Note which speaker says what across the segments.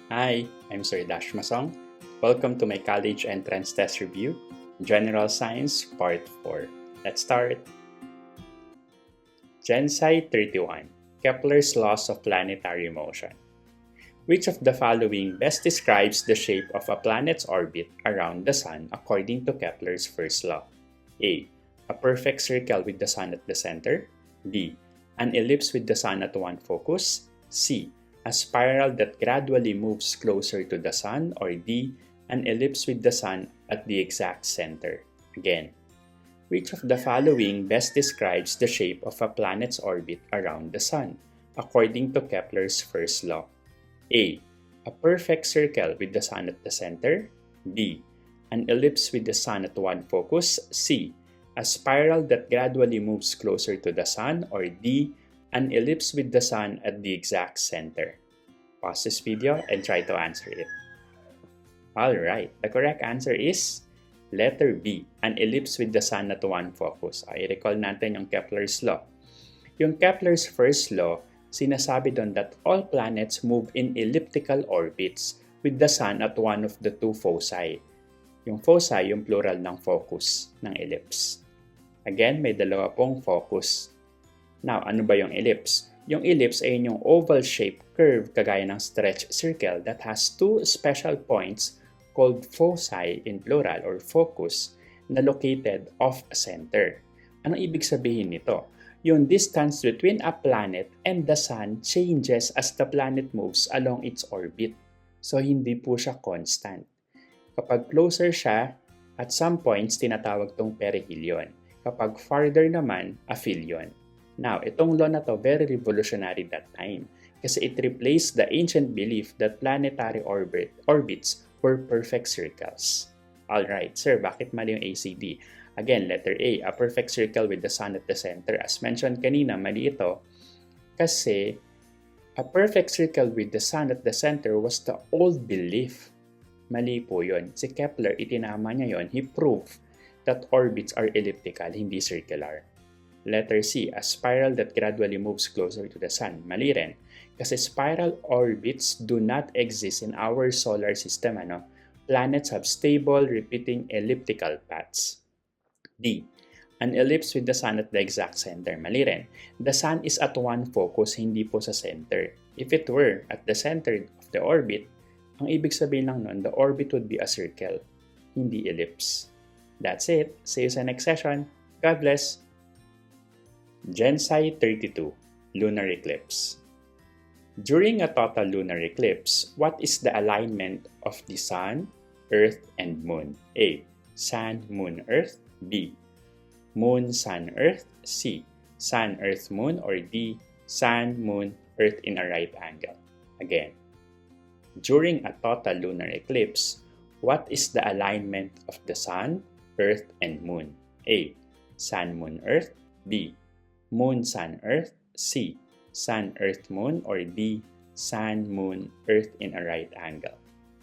Speaker 1: Hi, I'm Sir Dash Masong. Welcome to my college entrance test review, General Science Part 4. Let's start. Gensai 31, Kepler's Laws of Planetary Motion. Which of the following best describes the shape of a planet's orbit around the Sun according to Kepler's first law? A. A perfect circle with the Sun at the center. B. An ellipse with the Sun at one focus. C. A spiral that gradually moves closer to the Sun, or D. An ellipse with the Sun at the exact center. Again, which of the following best describes the shape of a planet's orbit around the Sun, according to Kepler's first law? A. A perfect circle with the Sun at the center. B. An ellipse with the Sun at one focus. C. A spiral that gradually moves closer to the Sun, or D. An ellipse with the Sun at the exact center. Pause this video and try to answer it. Alright, the correct answer is letter B, an ellipse with the Sun at one focus. I-recall natin yung Kepler's law. Yung Kepler's first law, sinasabi doon that all planets move in elliptical orbits with the Sun at one of the two foci. Yung foci, yung plural ng focus ng ellipse. Again, may dalawa pong focus. Now, ano ba yung ellipse? Yung ellipse ay yung oval-shaped curve kagaya ng stretch circle that has two special points called foci in plural or focus na located off-center. Anong ibig sabihin nito? Yung distance between a planet and the Sun changes as the planet moves along its orbit. So, hindi po siya constant. Kapag closer siya, at some points tinatawag tong perihelion. Kapag farther naman, aphelion. Now, itong law na to, very revolutionary that time kasi it replaced the ancient belief that planetary orbits were perfect circles. Alright, sir, bakit mali yung ACD? Again, letter A, a perfect circle with the Sun at the center. As mentioned kanina, mali ito kasi a perfect circle with the Sun at the center was the old belief. Mali po yun. Si Kepler, itinama niya yun. He proved that orbits are elliptical, hindi circular. Letter C, a spiral that gradually moves closer to the Sun. Mali rin. Kasi spiral orbits do not exist in our solar system. Planets have stable, repeating elliptical paths. D, an ellipse with the Sun at the exact center. Mali rin. The Sun is at one focus, hindi po sa center. If it were at the center of the orbit, ang ibig sabihin lang nun, the orbit would be a circle, hindi ellipse. That's it. See you sa next session. God bless. Gensai 32, Lunar Eclipse. During a total lunar eclipse, what is the alignment of the Sun, Earth, and Moon? A. Sun, Moon, Earth. B. Moon, Sun, Earth. C. Sun, Earth, Moon. Or D. Sun, Moon, Earth in a right angle. Again, during a total lunar eclipse, what is the alignment of the Sun, Earth, and Moon? A. Sun, Moon, Earth. B. Moon, Sun, Earth. C. Sun, Earth, Moon. Or D. Sun, Moon, Earth in a right angle.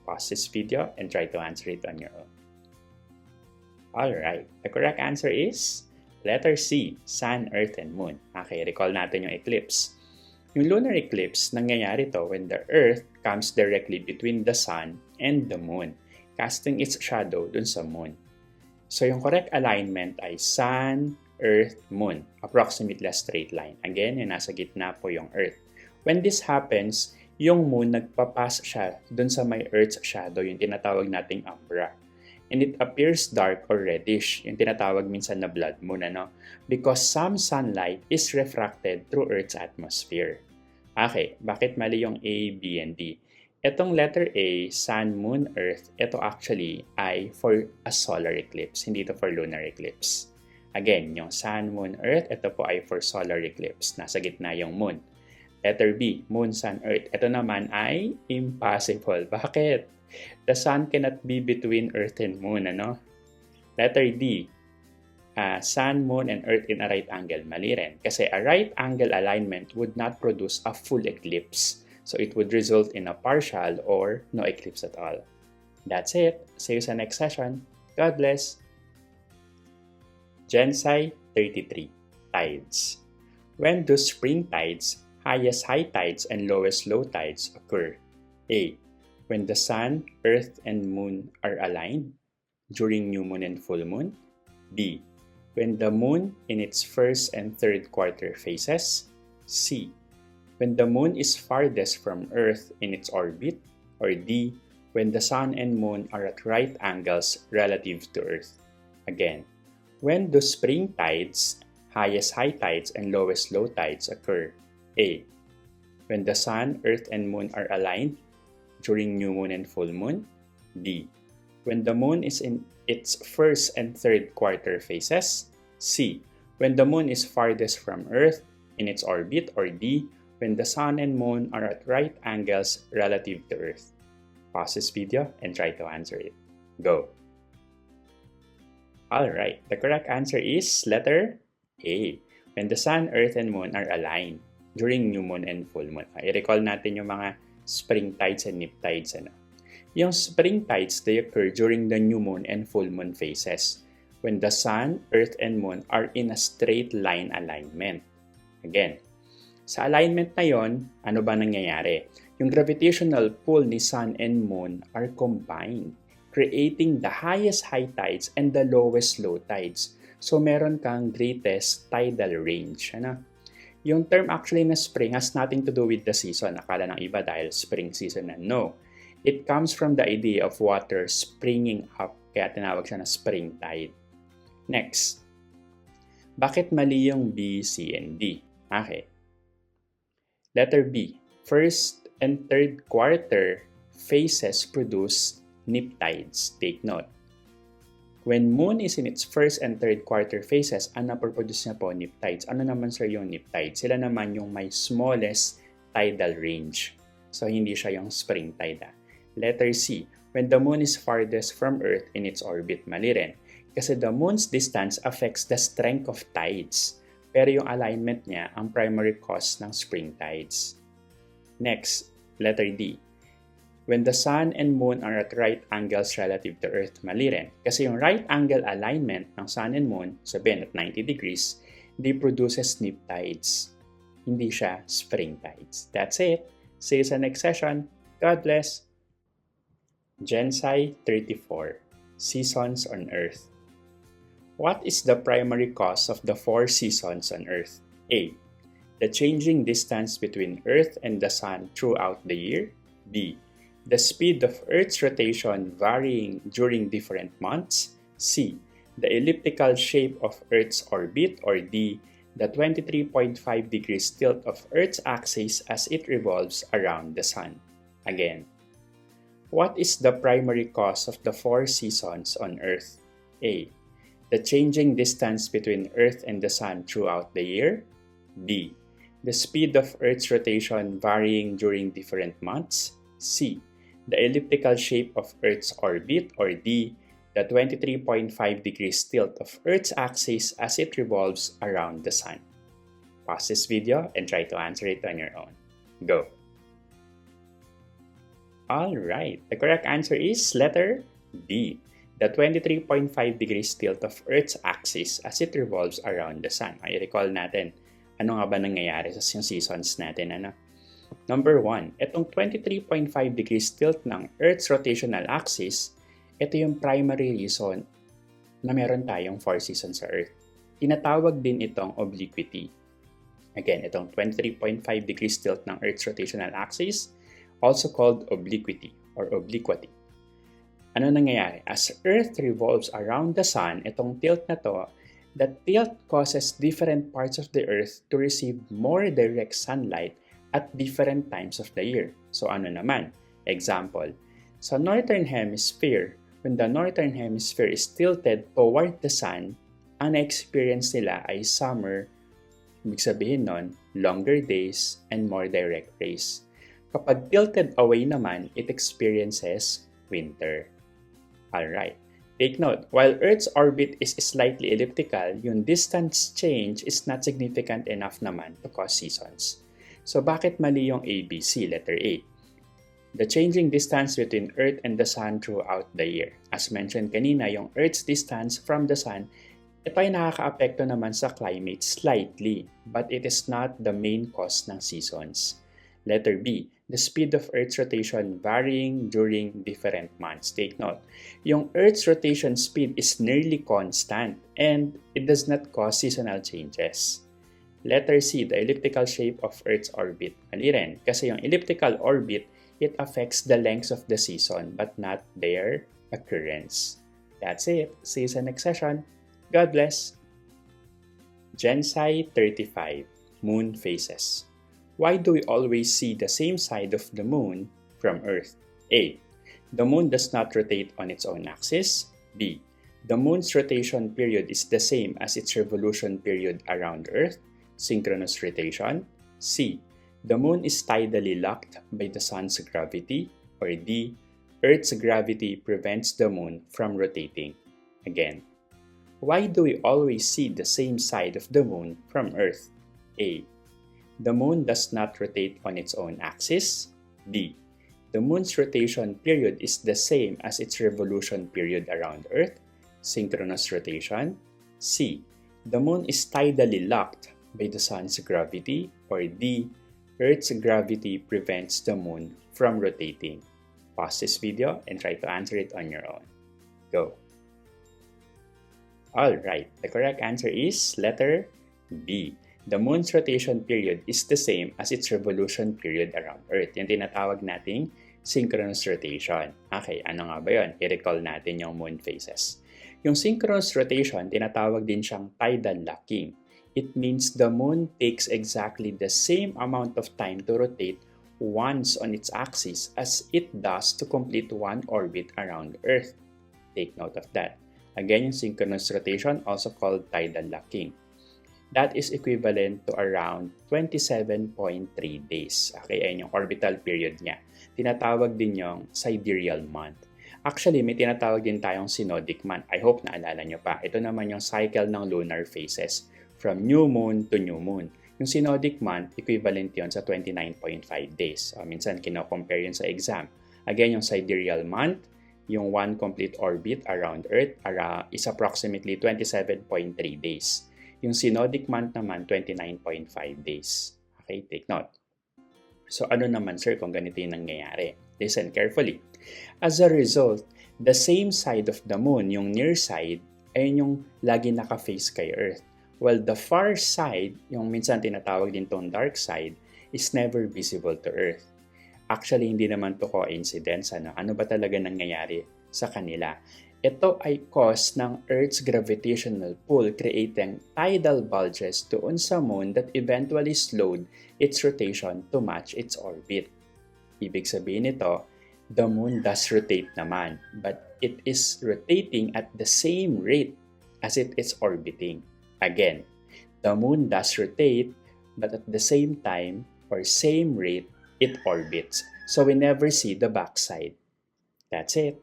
Speaker 1: Pause this video and try to answer it on your own. Alright, the correct answer is letter C, Sun, Earth, and Moon. Okay, recall natin yung eclipse. Yung lunar eclipse, nangyayari to when the Earth comes directly between the Sun and the Moon, casting its shadow dun sa Moon. So yung correct alignment ay Sun, Earth, Moon, approximately a straight line. Again, yung nasa gitna po yung Earth. When this happens, yung Moon nagpapass siya dun sa may Earth's shadow, yung tinatawag nating umbra. And it appears dark or reddish, yung tinatawag minsan na blood moon, because some sunlight is refracted through Earth's atmosphere. Okay, bakit mali yung A, B, and D? Itong letter A, Sun, Moon, Earth, ito actually ay for a solar eclipse, hindi ito for lunar eclipse. Again, yung Sun, Moon, Earth, ito po ay for solar eclipse. Nasa gitna yung Moon. Letter B, Moon, Sun, Earth. Ito naman ay impossible. Bakit? The Sun cannot be between Earth and Moon, Letter D, Sun, Moon, and Earth in a right angle. Mali rin. Kasi a right angle alignment would not produce a full eclipse. So it would result in a partial or no eclipse at all. That's it. See you sa next session. God bless. Gensai 33, Tides. When do spring tides, highest high tides, and lowest low tides occur? A. when the sun, earth, and moon are aligned during new moon and full moon. B. When the moon in its first and third quarter phases. C. When the moon is farthest from earth in its orbit. Or D. When the sun and moon are at right angles relative to earth. Again, when do spring tides, highest high tides, and lowest low tides occur? A. When the sun, earth, and moon are aligned during new moon and full moon. B. When the moon is in its first and third quarter phases. C. When the moon is farthest from earth in its orbit. Or D. When the sun and moon are at right angles relative to earth. Pause this video and try to answer it. Go! Alright, the correct answer is letter A. When the sun, earth, and moon are aligned during new moon and full moon. I-recall natin yung mga spring tides and nip tides. Yung spring tides, they occur during the new moon and full moon phases when the sun, earth, and moon are in a straight line alignment. Again, sa alignment na yon, ano ba nangyayari? Yung gravitational pull ni sun and moon are combined, creating the highest high tides and the lowest low tides. So, meron kang greatest tidal range. Ano? Yung term actually na spring has nothing to do with the season. Akala ng iba dahil spring season na. No. It comes from the idea of water springing up. Kaya tinawag siya na spring tide. Next. Bakit mali yung B, C, and D? Okay. Letter B. First and third quarter phases produce nip tides. Take note. When moon is in its first and third quarter phases, ang naproduce niya po nip tides. Ano naman sir yung nip tides? Sila naman yung may smallest tidal range. So, hindi siya yung spring tide. Letter C. When the moon is farthest from Earth in its orbit. Mali rin. Kasi the moon's distance affects the strength of tides. Pero yung alignment niya ang primary cause ng spring tides. Next, letter D. When the sun and moon are at right angles relative to Earth, mali rin. Kasi yung right angle alignment ng sun and moon, sabihin at 90 degrees, they produces nip tides. Hindi siya spring tides. That's it. See you sa next session. God bless. Gensai 34. Seasons on Earth. What is the primary cause of the 4 seasons on Earth? A. The changing distance between Earth and the sun throughout the year. B. The speed of Earth's rotation varying during different months. C. The elliptical shape of Earth's orbit. Or D. The 23.5 degrees tilt of Earth's axis as it revolves around the sun. Again, what is the primary cause of the 4 seasons on Earth? A. The changing distance between Earth and the sun throughout the year. B. The speed of Earth's rotation varying during different months. C. The elliptical shape of Earth's orbit. Or D. The 23.5 degrees tilt of Earth's axis as it revolves around the sun. Pause this video and try to answer it on your own. Go! Alright, the correct answer is letter B. The 23.5 degrees tilt of Earth's axis as it revolves around the sun. Ay, recall natin, ano nga ba nangyayari sa seasons natin, ano? Number 1, itong 23.5 degrees tilt ng Earth's rotational axis, ito yung primary reason na meron tayong 4 seasons sa Earth. Tinatawag din itong obliquity. Again, itong 23.5 degrees tilt ng Earth's rotational axis, also called obliquity or obliquity. Ano nangyayari? As Earth revolves around the sun, itong tilt na to, the tilt causes different parts of the Earth to receive more direct sunlight at different times of the year. So ano naman? Example, sa northern hemisphere, when the northern hemisphere is tilted toward the sun, ang na-experience nila ay summer, ibig sabihin nun, longer days and more direct rays. Kapag tilted away naman, it experiences winter. Alright. Take note, while Earth's orbit is slightly elliptical, yung distance change is not significant enough naman to cause seasons. So bakit mali yung ABC, letter A? The changing distance between Earth and the Sun throughout the year. As mentioned kanina, yung Earth's distance from the Sun, ito ay nakaka-apekto naman sa climate slightly, but it is not the main cause ng seasons. Letter B, the speed of Earth's rotation varying during different months. Take note, yung Earth's rotation speed is nearly constant and it does not cause seasonal changes. Letter C, the elliptical shape of Earth's orbit. Mali rin, kasi yung elliptical orbit, it affects the length of the season but not their occurrence. That's it. See you sa next session. God bless. Gensai 35, Moon Phases. Why do we always see the same side of the moon from Earth? A. The moon does not rotate on its own axis. B. The moon's rotation period is the same as its revolution period around Earth, synchronous rotation. C. The moon is tidally locked by the sun's gravity. Or D. Earth's gravity prevents the moon from rotating. Again, why do we always see the same side of the moon from Earth? A. The moon does not rotate on its own axis. B. The moon's rotation period is the same as its revolution period around Earth, synchronous rotation. C. The moon is tidally locked by the sun's gravity. Or D. Earth's gravity prevents the moon from rotating. Pause this video and try to answer it on your own. Go. Alright, the correct answer is letter B. The moon's rotation period is the same as its revolution period around Earth. Yung tinatawag nating synchronous rotation. Okay, ano nga ba yun? I-recall natin yung moon phases. Yung synchronous rotation, tinatawag din siyang tidal locking. It means the moon takes exactly the same amount of time to rotate once on its axis as it does to complete one orbit around Earth. Take note of that. Again, yung synchronous rotation, also called tidal locking. That is equivalent to around 27.3 days. Okay, ayun yung orbital period niya. Tinatawag din yung sidereal month. Actually, may tinatawag din tayong synodic month. I hope naalala nyo pa. Ito naman yung cycle ng lunar phases from new moon to new moon. Yung synodic month, equivalent yon sa 29.5 days. Minsan, kino-compare yun sa exam. Again, yung sidereal month, yung one complete orbit around Earth is approximately 27.3 days. Yung synodic month naman, 29.5 days. Okay, take note. So, ano naman, sir, kung ganito yung nangyayari? Listen carefully. As a result, the same side of the moon, yung near side, ay yung lagi naka-face kay Earth. While the far side, yung minsan tinatawag din tong dark side, is never visible to Earth. Actually, hindi naman to coincidence. Ano ba talaga nangyayari sa kanila? Ito ay cause ng Earth's gravitational pull creating tidal bulges doon sa moon that eventually slowed its rotation to match its orbit. Ibig sabihin nito, the moon does rotate naman, but it is rotating at the same rate as it is orbiting. Again, the moon does rotate, but at the same time or same rate, it orbits. So we never see the backside. That's it.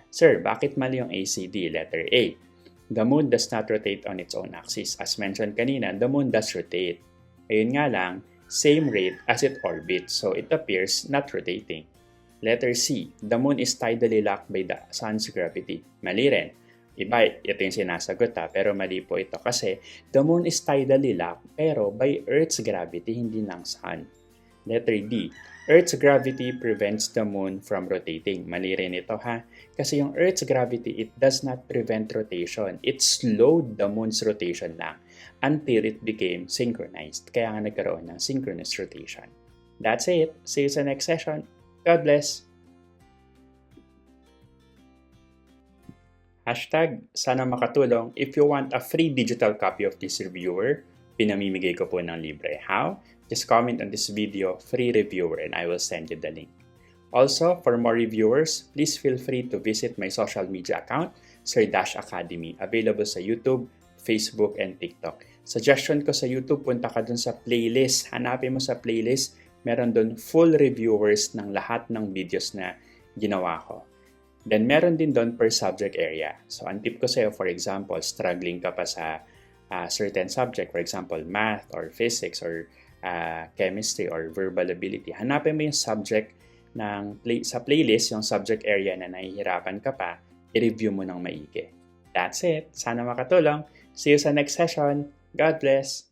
Speaker 1: Sir, bakit mali yung ACD? Letter A. The moon does not rotate on its own axis. As mentioned kanina, the moon does rotate. Ayun nga lang, same rate as it orbits, so it appears not rotating. Letter C. The moon is tidally locked by the sun's gravity. Mali rin. Iba, ito yung sinasagot pero mali po ito kasi the moon is tidally locked pero by Earth's gravity, hindi ng sun. Letter D. Earth's gravity prevents the moon from rotating. Mali rin ito kasi yung Earth's gravity, it does not prevent rotation. It slowed the moon's rotation lang until it became synchronized. Kaya nga nagkaroon ng synchronous rotation. That's it. See you sa next session. God bless. Hashtag, sana makatulong. If you want a free digital copy of this reviewer, pinamimigay ko po ng libre. How? Just comment on this video, free reviewer, and I will send you the link. Also, for more reviewers, please feel free to visit my social media account, Sir Dash Academy, available sa YouTube, Facebook, and TikTok. Suggestion ko sa YouTube, punta ka dun sa playlist. Hanapin mo sa playlist, meron dun full reviewers ng lahat ng videos na ginawa ko. Then, meron din doon per subject area. So, ang tip ko sa'yo, for example, struggling ka pa sa certain subject, for example, math or physics or chemistry or verbal ability. Hanapin mo yung subject sa playlist, yung subject area na nahihirapan ka pa, i-review mo ng maigi. That's it. Sana makatulong. See you sa next session. God bless.